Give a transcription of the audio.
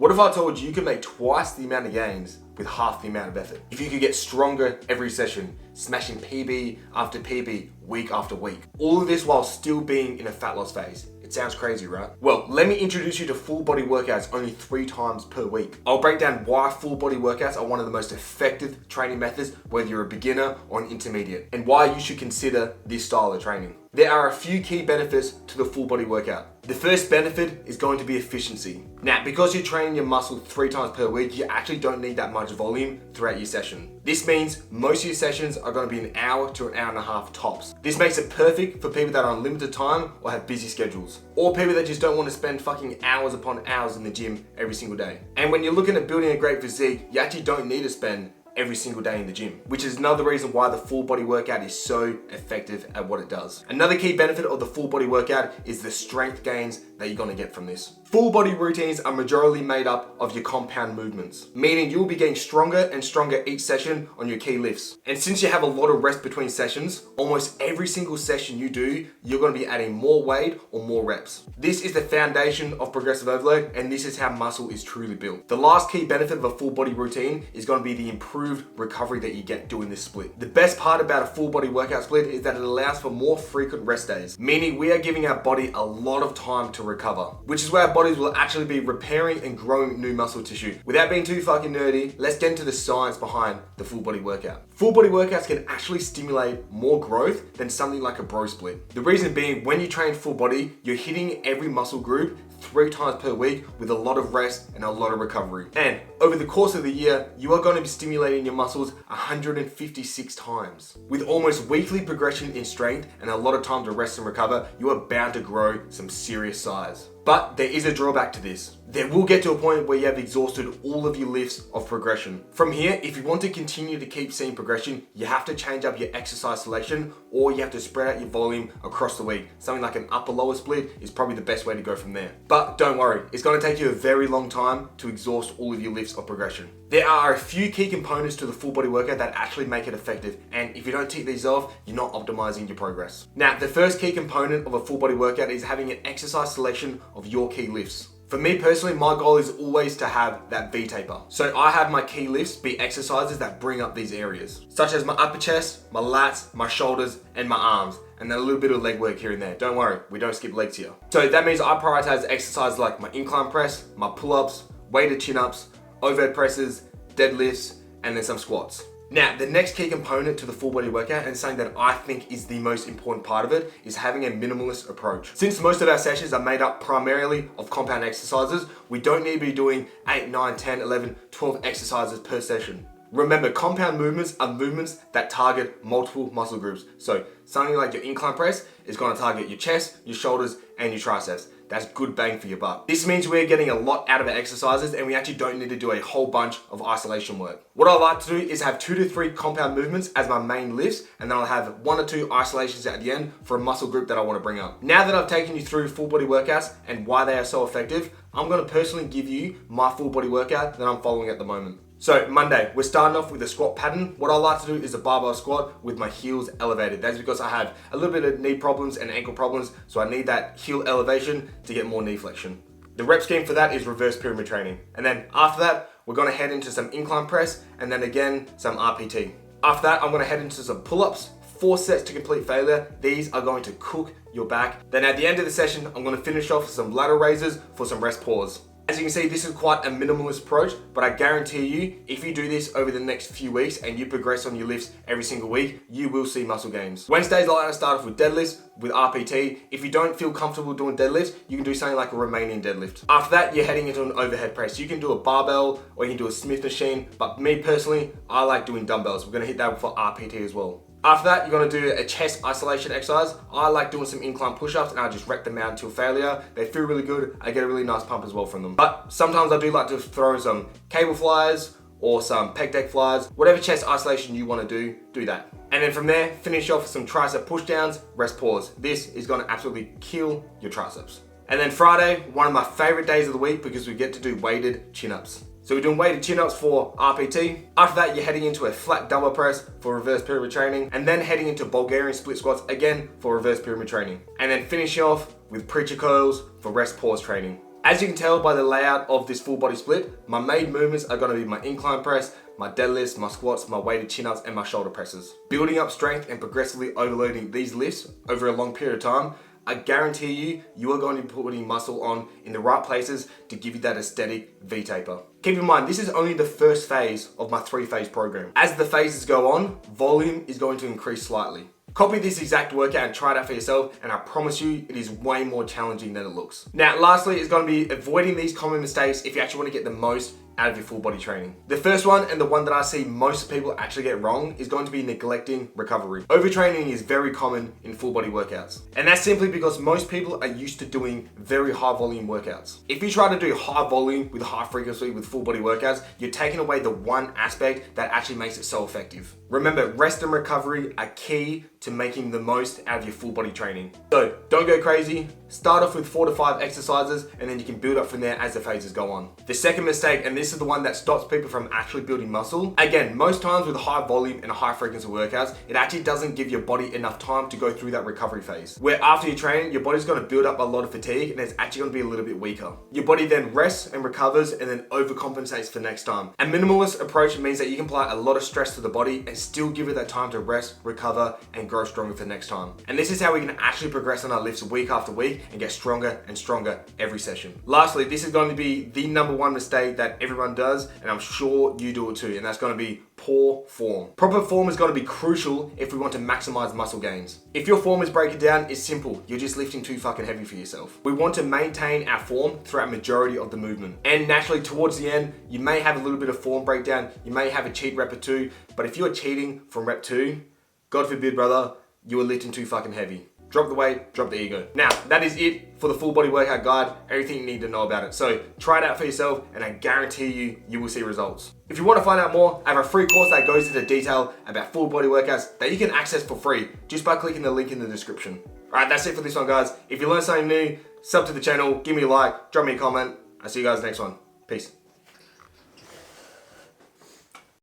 What if I told you could make twice the amount of gains with half the amount of effort? If you could get stronger every session, smashing PB after PB, week after week. All of this while still being in a fat loss phase. It sounds crazy, right? Well, let me introduce you to full body workouts only 3 times per week. I'll break down why full body workouts are one of the most effective training methods, whether you're a beginner or an intermediate, and why you should consider this style of training. There are a few key benefits to the full body workout. The first benefit is going to be efficiency. Now, because you're training your muscle 3 times per week, you actually don't need that much volume throughout your session. This means most of your sessions are going to be an hour to an hour and a half tops. This makes it perfect for people that are on limited time or have busy schedules, or people that just don't want to spend fucking hours upon hours in the gym every single day. And when you're looking at building a great physique, you actually don't need to spend every single day in the gym, which is another reason why the full body workout is so effective at what it does. Another key benefit of the full body workout is the strength gains that you're gonna get from this. Full body routines are majorly made up of your compound movements, meaning you'll be getting stronger and stronger each session on your key lifts. And since you have a lot of rest between sessions, almost every single session you do, you're gonna be adding more weight or more reps. This is the foundation of progressive overload, and this is how muscle is truly built. The last key benefit of a full body routine is gonna be the improved recovery that you get doing this split. The best part about a full body workout split is that it allows for more frequent rest days, meaning we are giving our body a lot of time to recover, which is where our bodies will actually be repairing and growing new muscle tissue. Without being too fucking nerdy, let's get into the science behind the full body workout. Full body workouts can actually stimulate more growth than something like a bro split. The reason being, when you train full body, you're hitting every muscle group 3 times per week with a lot of rest and a lot of recovery. And over the course of the year, you are going to be stimulating your muscles 156 times. With almost weekly progression in strength and a lot of time to rest and recover, you are bound to grow some serious size. But there is a drawback to this. There will get to a point where you have exhausted all of your lifts of progression. From here, if you want to continue to keep seeing progression, you have to change up your exercise selection, or you have to spread out your volume across the week. Something like an upper-lower split is probably the best way to go from there. But don't worry, it's going to take you a very long time to exhaust all of your lifts of progression. There are a few key components to the full body workout that actually make it effective, and if you don't tick these off, you're not optimizing your progress. Now, the first key component of a full body workout is having an exercise selection of your key lifts. For me personally, my goal is always to have that V-taper. So I have my key lifts be exercises that bring up these areas, such as my upper chest, my lats, my shoulders, and my arms, and then a little bit of leg work here and there. Don't worry, we don't skip legs here. So that means I prioritize exercises like my incline press, my pull-ups, weighted chin-ups, overhead presses, deadlifts, and then some squats. Now, the next key component to the full body workout, and something that I think is the most important part of it, is having a minimalist approach. Since most of our sessions are made up primarily of compound exercises, we don't need to be doing 8, 9, 10, 11, 12 exercises per session. Remember, compound movements are movements that target multiple muscle groups. So something like your incline press is going to target your chest, your shoulders, and your triceps. That's good bang for your buck. This means we're getting a lot out of our exercises, and we actually don't need to do a whole bunch of isolation work. What I like to do is have 2 to 3 compound movements as my main lifts, and then I'll have 1 or 2 isolations at the end for a muscle group that I want to bring up. Now that I've taken you through full body workouts and why they are so effective, I'm going to personally give you my full body workout that I'm following at the moment. So Monday, we're starting off with a squat pattern. What I like to do is a barbell squat with my heels elevated. That's because I have a little bit of knee problems and ankle problems, so I need that heel elevation to get more knee flexion. The rep scheme for that is reverse pyramid training. And then after that, we're gonna head into some incline press, and then again, some RPT. After that, I'm gonna head into some pull-ups, 4 sets to complete failure. These are going to cook your back. Then at the end of the session, I'm gonna finish off with some lateral raises for some rest pause. As you can see, this is quite a minimalist approach, but I guarantee you, if you do this over the next few weeks and you progress on your lifts every single week, you will see muscle gains. Wednesdays, I like to start off with deadlifts, with RPT. If you don't feel comfortable doing deadlifts, you can do something like a Romanian deadlift. After that, you're heading into an overhead press. You can do a barbell or you can do a Smith machine, but me personally, I like doing dumbbells. We're gonna hit that for RPT as well. After that, you're gonna do a chest isolation exercise. I like doing some incline push-ups, and I just rep them out until failure. They feel really good. I get a really nice pump as well from them. But sometimes I do like to throw some cable flyers or some pec deck flyers. Whatever chest isolation you wanna do that. And then from there, finish off with some tricep pushdowns, rest pause. This is gonna absolutely kill your triceps. And then Friday, one of my favorite days of the week because we get to do weighted chin-ups. So we're doing weighted chin-ups for RPT. After that, you're heading into a flat dumbbell press for reverse pyramid training, and then heading into Bulgarian split squats again for reverse pyramid training. And then finishing off with preacher curls for rest pause training. As you can tell by the layout of this full body split, my main movements are going to be my incline press, my deadlifts, my squats, my weighted chin-ups, and my shoulder presses. Building up strength and progressively overloading these lifts over a long period of time, I guarantee you are going to be putting muscle on in the right places to give you that aesthetic V-taper. Keep in mind, this is only the first phase of my 3-phase program. As the phases go on, volume is going to increase slightly. Copy this exact workout and try it out for yourself, and I promise you it is way more challenging than it looks. Now, lastly, is going to be avoiding these common mistakes if you actually want to get the most out of your full body training. The first one, and the one that I see most people actually get wrong, is going to be neglecting recovery. Overtraining is very common in full body workouts. And that's simply because most people are used to doing very high volume workouts. If you try to do high volume with high frequency with full body workouts, you're taking away the one aspect that actually makes it so effective. Remember, rest and recovery are key to making the most out of your full body training. So don't go crazy. Start off with 4 to 5 exercises, and then you can build up from there as the phases go on. The second mistake, and this is the one that stops people from actually building muscle. Again, most times with high volume and high frequency workouts, it actually doesn't give your body enough time to go through that recovery phase. Where after you train, your body's gonna build up a lot of fatigue, and it's actually gonna be a little bit weaker. Your body then rests and recovers and then overcompensates for next time. A minimalist approach means that you can apply a lot of stress to the body and still give it that time to rest, recover, and grow stronger for next time. And this is how we can actually progress on our lifts week after week and get stronger and stronger every session. Lastly, this is going to be the number one mistake that everyone does, and I'm sure you do it too, and that's going to be poor form. Proper form is going to be crucial if we want to maximize muscle gains. If your form is breaking down, it's simple. You're just lifting too fucking heavy for yourself. We want to maintain our form throughout majority of the movement. And naturally towards the end, you may have a little bit of form breakdown. You may have a cheat rep or two, but if you're cheating from rep 2, God forbid, brother, you are lifting too fucking heavy. Drop the weight, drop the ego. Now, that is it for the full body workout guide, everything you need to know about it. So try it out for yourself, and I guarantee you will see results. If you want to find out more, I have a free course that goes into detail about full body workouts that you can access for free just by clicking the link in the description. All right, that's it for this one, guys. If you learned something new, sub to the channel, give me a like, drop me a comment. I'll see you guys next one. Peace.